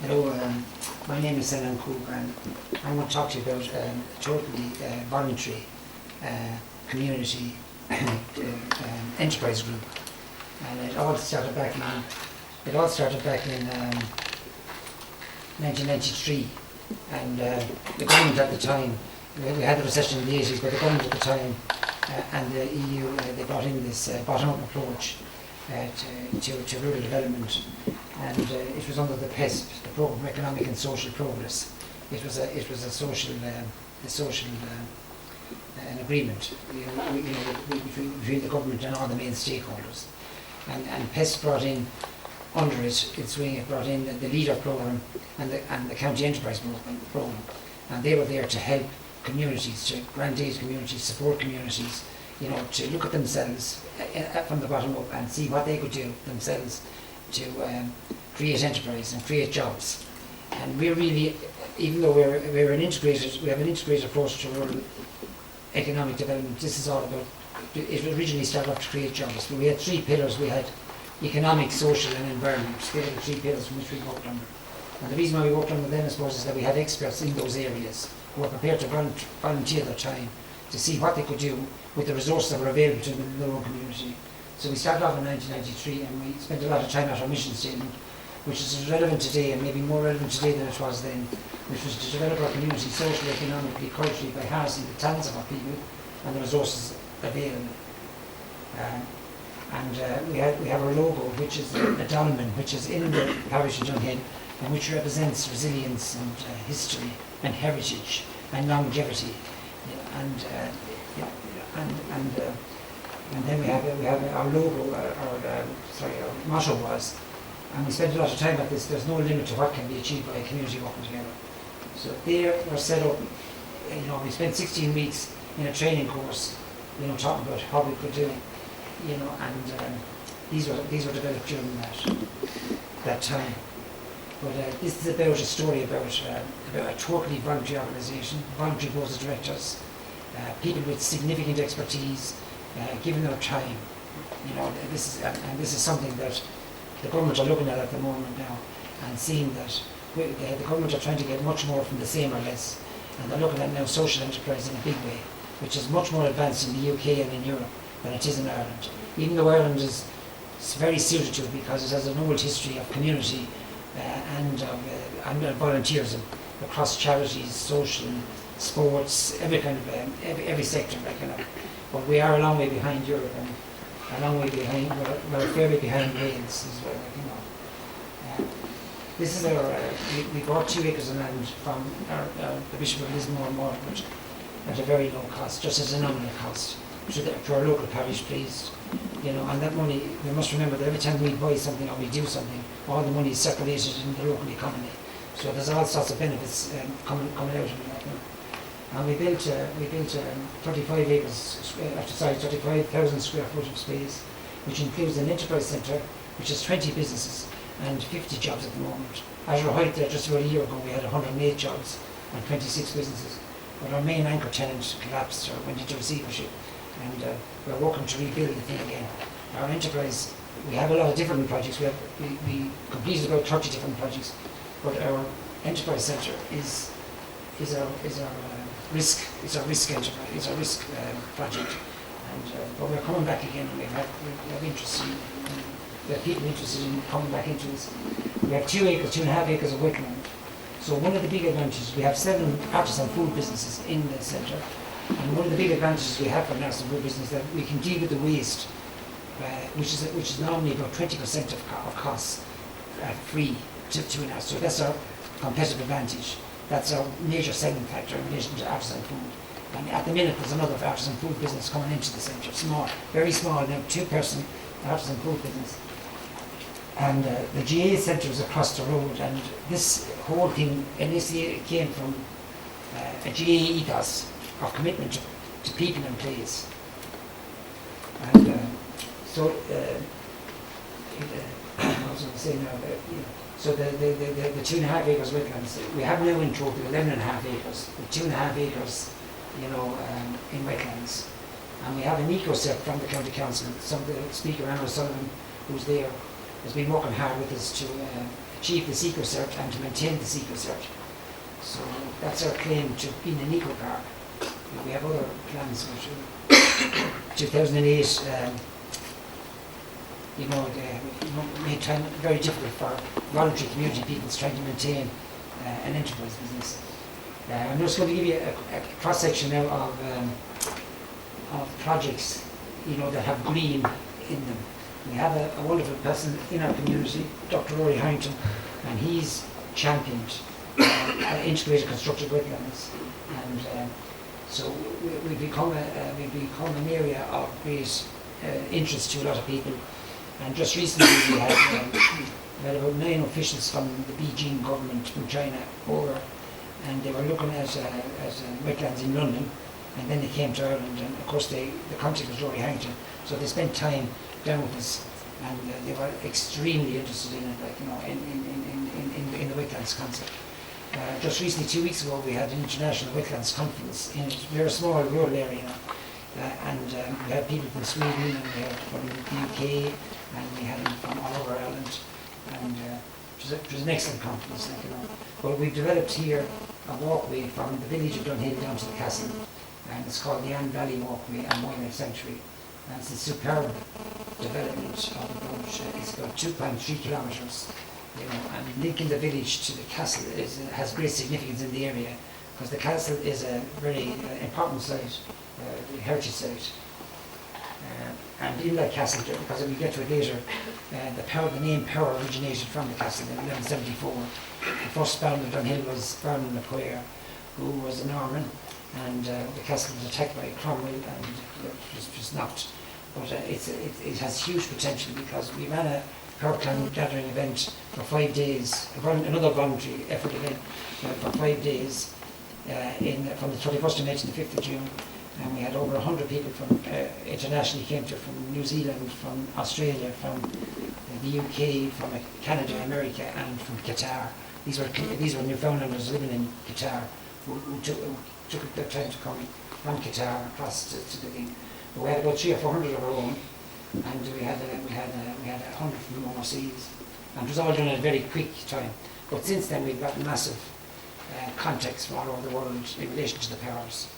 Hello, my name is Alan Cook, and I want to talk to you about a totally voluntary community enterprise group. And it all started back in 1993, and the government at the time, we had the recession in the 80s, but the government at the time and the EU, they brought in this bottom-up approach to rural development, and it was under the PESP, the Programme for Economic and Social Progress. It was a social an agreement between the government and all the main stakeholders, and PESP brought in under its wing. It brought in the LEADER programme and the County Enterprise programme, and they were there to help communities, to grant aid communities, support communities, to look at themselves from the bottom up and see what they could do themselves to create enterprise and create jobs. And we're really, even though we have an integrated approach to rural economic development, this is all about, it originally started off to create jobs, but we had three pillars. We had economic, social and environment. They were the three pillars from which we worked under. And the reason why we worked under them, I suppose, is that we had experts in those areas who were prepared to volunteer their time to see what they could do with the resources that were available to them in their own community. So we started off in 1993, and we spent a lot of time at our mission statement, which is relevant today, and maybe more relevant today than it was then, which was to develop our community socially, economically, culturally, by harnessing the talents of our people and the resources available. We have our logo, which is a dolmen, which is in the parish of Dunhill, and which represents resilience and history and heritage and longevity. And then we have our logo, our motto was, and we spent a lot of time at this, there's no limit to what can be achieved by a community working together. So there we're set up, we spent 16 weeks in a training course, talking about how we could do, and these were developed during that time. But this is about a story about a totally voluntary organisation, voluntary boards of directors, people with significant expertise, given their time. This is something that the government are looking at the moment now, and seeing that the government are trying to get much more from the same or less, and they're looking at now social enterprise in a big way, which is much more advanced in the UK and in Europe than it is in Ireland. Even though Ireland is very suited to it because it has an old history of community and volunteerism across charities, social, sports, every kind of every sector, but we are a long way behind Europe, and a long way behind. We're fairly behind Wales as well. This is our. We bought 2 acres of land from the Bishop of Lismore and Waterford at a very low cost, just as a nominal cost, to our local parish, please. And that money, we must remember that every time we buy something or we do something, all the money is circulated in the local economy. So there's all sorts of benefits coming out of it. And we built 35,000 square foot of space, which includes an enterprise centre, which has 20 businesses and 50 jobs at the moment. At our height there, just about a year ago, we had 108 jobs and 26 businesses. But our main anchor tenant collapsed or went into receivership, and we're working to rebuild the thing again. Our enterprise, we have a lot of different projects. We completed about 30 different projects, but our enterprise centre is our risk enterprise, it's a risk project, but we're coming back again. We have interest we have people interested in coming back into this. We have 2.5 acres of wetland. So one of the big advantages, we have 7 artisan food businesses in the centre, and one of the big advantages we have for an artisan food business is that we can deal with the waste, which is normally about 20% of costs free to an artisan. So that's our competitive advantage. That's our major selling factor in relation to artisan food. And at the minute, there's another artisan food business coming into the centre, small, very small, now 2-person artisan food business. And the GA centre is across the road, and this whole thing initially came from a GA ethos of commitment to people and place. And I was going to say now that, so the 2.5 acres wetlands, we have now in total 11.5 acres, with 2.5 acres, in wetlands. And we have an eco-cert from the County Council. Some of the Speaker, Anna Sullivan, who's there, has been working hard with us achieve this eco-cert and to maintain this eco-cert. So that's our claim to being an eco park. We have other plans. 2008, made time very difficult for voluntary community people trying to maintain an enterprise business. I'm just going to give you a cross-section now of projects, that have green in them. We have a wonderful person in our community, Dr. Rory Harrington, and he's championed integrated constructed wetlands, and so we've become an area of great interest to a lot of people. And just recently we had about 9 officials from the Beijing government from China over, and they were looking at wetlands in London, and then they came to Ireland, and of course the contact was Rory Harrington, so they spent time down with us, and they were extremely interested in it, in the wetlands concept. Just recently, 2 weeks ago, we had an international wetlands conference in a very small rural area, and we had people from Sweden, and we had from the UK, and we had them from all over Ireland, and it was an excellent conference. Well, we've developed here a walkway from the village of Dunhill down to the castle, and it's called the Anne Valley Walkway and Wildlife Sanctuary. And it's a superb development of it's about 2.3 kilometres, and linking the village to the castle has great significance in the area, because the castle is a very important site, heritage site. And in that castle, because we get to it later, the name Power originated from the castle in 1174. The first Baron of Dunhill was Baron McQuair, who was a Norman, and the castle was attacked by Cromwell and was knocked. But it has huge potential, because we ran a power plant gathering event for 5 days, another voluntary effort event for 5 days, from the 31st of May to the 5th of June. And we had over 100 people from internationally came to, from New Zealand, from Australia, from the UK, from Canada, America, and from Qatar. These were Newfoundlanders living in Qatar who took their time to come from Qatar across to the thing. But we had about 300 or 400 of our own, and we had 100 from overseas, and it was all done in a very quick time. But since then we've got massive contacts from all over the world in relation to the powers.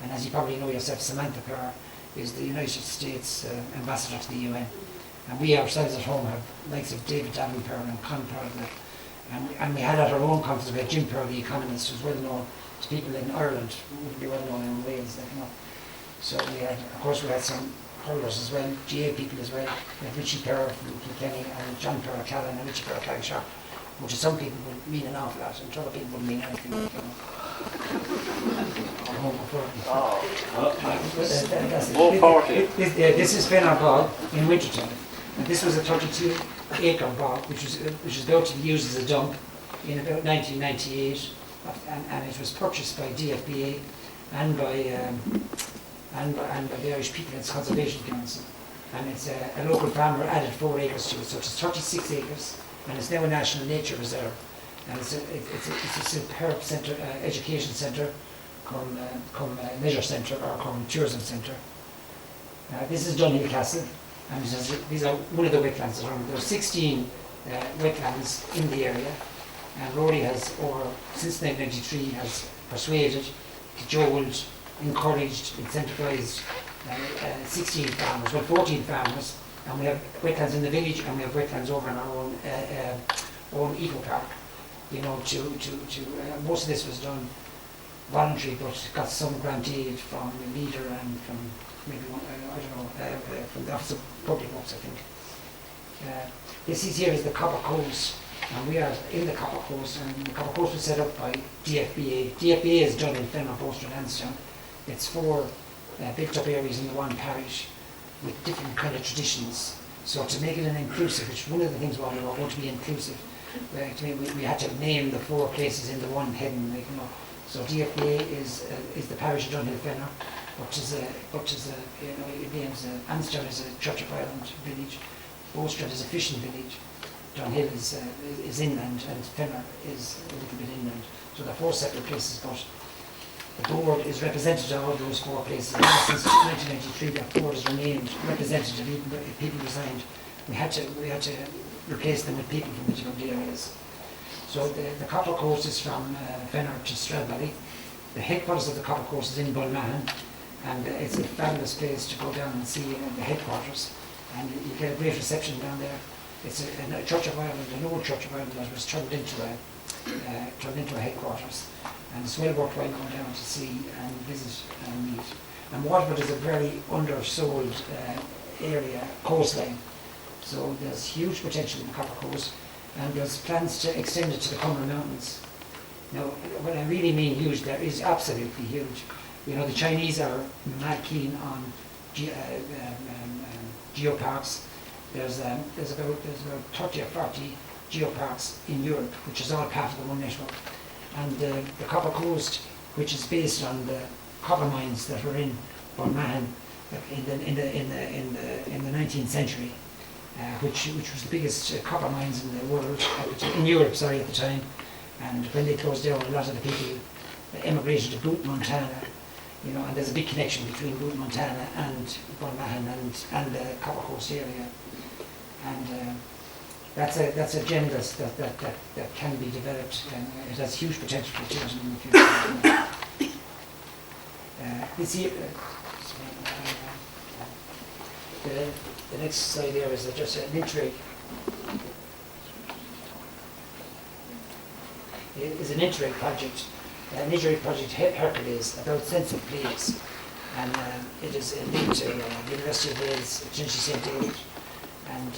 And as you probably know yourself, Samantha Power is the United States ambassador to the UN. And we ourselves at home have likes of David Davenport and Con Power. And we had at our own conference, we had Jim Power, the economist, who's well known to people in Ireland, who would be well known in Wales. So we had, of course, we had some hurlers as well, GA people as well. We had Richie Power from Kilkenny, and John Power Callan, and Richie Power Callan, which to some people would mean an awful lot, and to other people wouldn't mean anything. This is Fenner Bog in wintertime, and this was a 32-acre bog, which was built to be used as a dump in about 1998, and it was purchased by DFBA and by the Irish Peatlands Conservation Council, and it's a local farmer added 4 acres to it, so it's 36 acres, and it's now a national nature reserve. And it's a superb centre, education centre, come leisure centre, or come tourism centre. This is Dunhill Castle, and these are one of the wetlands around. There are 16 wetlands in the area, and Rory has, since 1993, has persuaded, cajoled, encouraged, incentivised 16 farmers, 14 farmers, and we have wetlands in the village, and we have wetlands over in our own eco park. Most of this was done voluntary, but got some grant aid from the leader and from maybe from the Office of Public Works, I think. This here is the Copper Coast, and we are in the Copper Coast, and the Copper Coast was set up by DFBA. DFBA is done in Fenner, Bolster and Lansdowne. It's 4 built-up areas in the one parish with different kind of traditions. So to make it an inclusive, which one of the things we want to be inclusive, we had to name the 4 places in the one heading, So DFBA is the parish of Dunhill Fenner, which is it names Lansdowne is a Church of Ireland village, Bolster is a fishing village, Dunhill is inland, and Fenner is a little bit inland. So they're 4 separate places, but the board is representative of those 4 places. And since 1993, that board has remained representative, even if people resigned. We had to replace them with people from the different areas. So the Copper Coast is from Fenner to Stradbally. The headquarters of the Copper Coast is in Dunhill, and it's a fabulous place to go down and see the headquarters, and you get a great reception down there. It's a Church of Ireland, an old Church of Ireland that was turned into a headquarters, and it's well worthwhile going down to see and visit and meet. And Waterford is a very undersold area, coastline, so there's huge potential in the Copper Coast, and there's plans to extend it to the Cumber Mountains. Now, when I really mean huge, there is absolutely huge. You know, the Chinese are mad keen on geoparks. There's about 30 or 40 geoparks in Europe, which is all part of the one network. And the Copper Coast, which is based on the copper mines that were in Dunhill in the 19th century, which was the biggest copper mines in the world, in Europe, sorry, at the time. And when they closed down, a lot of the people emigrated to Butte, Montana, you know, and there's a big connection between Butte, Montana and Dunhill and the Copper Coast area. And that's a gem that can be developed, and it has huge potential for tourism in the future. This year, the next slide there is just an intrigue. It is an intrigue project. An intrigue project, Hercules, about sense of place, and it is linked to the University of Wales, Trinity St. David, and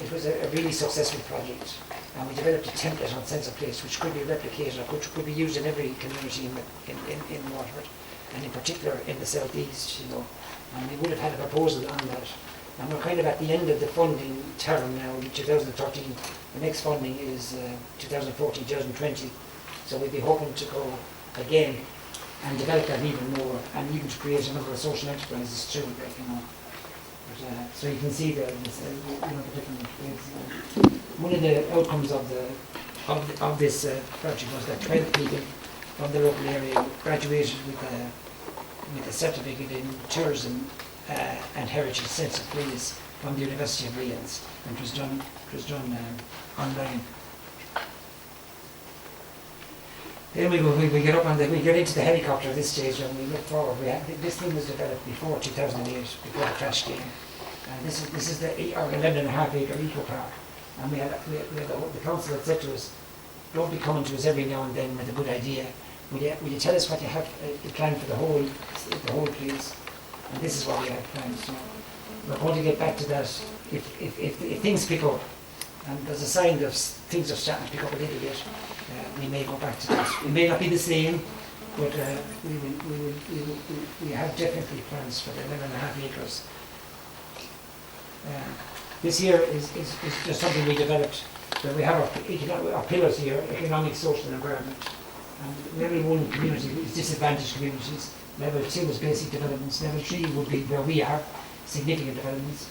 it was a really successful project. And we developed a template on sense of place which could be replicated, or which could be used in every community in Waterford, and in particular in the southeast, you know. And we would have had a proposal on that. And we're kind of at the end of the funding term now, in 2013. The next funding is 2014, 2020. So we'd be hoping to go again and develop that even more, and even to create a number of social enterprises too, like, you know. But, so you can see the different ways. One of the outcomes of this project was that 12 people from the local area graduated with a certificate in tourism and heritage sense of place from the University of Wales, and it was done online. Then we get into the helicopter at this stage, and we look forward. This thing was developed before 2008, before the crash came. And this is our 11.5 acre eco park, and we had the council had said to us, "Don't be coming to us every now and then with a good idea. Will you tell us what you have planned for the whole place?" And this is what we have planned. So we're going to get back to that if things pick up, and there's a sign that things are starting to pick up a little bit. We may go back to that. It may not be the same, but we have definitely plans for the 11.5 acres. This here is just something we developed. That we have our pillars here: economic, social, and environment. And level 1 community is disadvantaged communities. Level 2 is basic developments. Level 3 would be where we are, significant developments.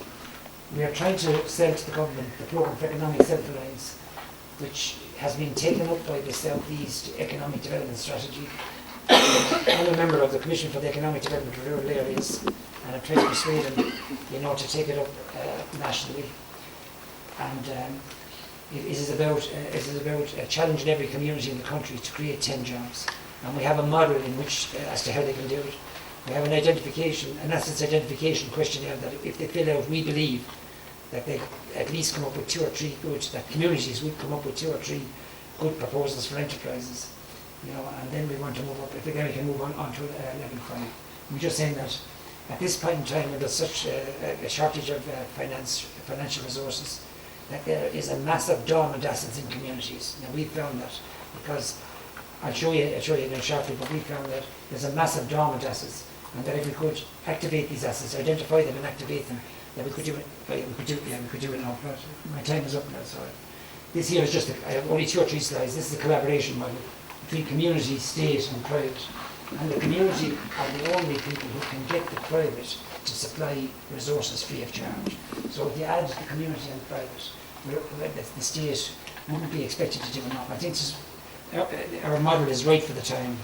We are trying to sell to the government the programme for economic self-reliance, which has been taken up by the South East Economic Development Strategy. I'm a member of the Commission for the Economic Development of Rural Areas, and I'm trying to persuade them, you know, to take it up nationally. And it is about challenging every community in the country to create 10 jobs. And we have a model in which, as to how they can do it. We have an assets identification questionnaire that if they fill out, we believe that they at least come up with 2 or 3 that communities would come up with 2 or 3 good proposals for enterprises, you know, and then we want to move up. If we can move on to level 5. We're just saying that at this point in time, when there's such a shortage of financial resources, that there is a massive dormant assets in communities. Now we found that because I'll show you now shortly, but we found that there's a massive dormant assets, and that if we could activate these assets, identify them and activate them, that we could do it. We could do it now. But my time is up now, so this here is just only 2 or 3 slides. This is a collaboration model between community, state, and private. And the community are the only people who can get the private to supply resources free of charge. So if you add the community and the private, the state wouldn't be expected to do enough. I think our model is right for the time.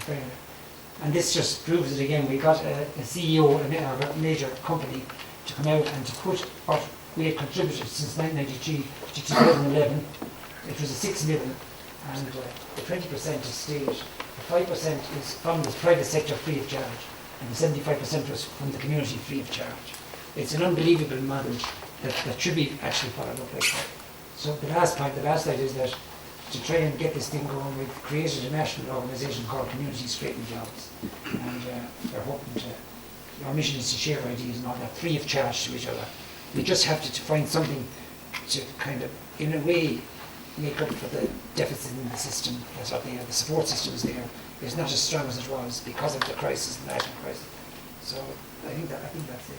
And this just proves it again. We got a CEO of a major company to come out and to put what we had contributed since 1993 to 2011 it was a 6 million, and the 20% is state, the 5% is from the private sector free of charge, and the 75% was from the community free of charge. It's an unbelievable model that should be actually followed up like that. So the last slide is that to try and get this thing going, we've created a national organisation called Communities Creating Jobs, and we're hoping to, our mission is to share ideas and all that free of charge to each other. We just have to find something to kind of, in a way, make up for the deficit in the system. That's what the support system is there. It's not as strong as it was because of the crisis, the national crisis. So I think that's it.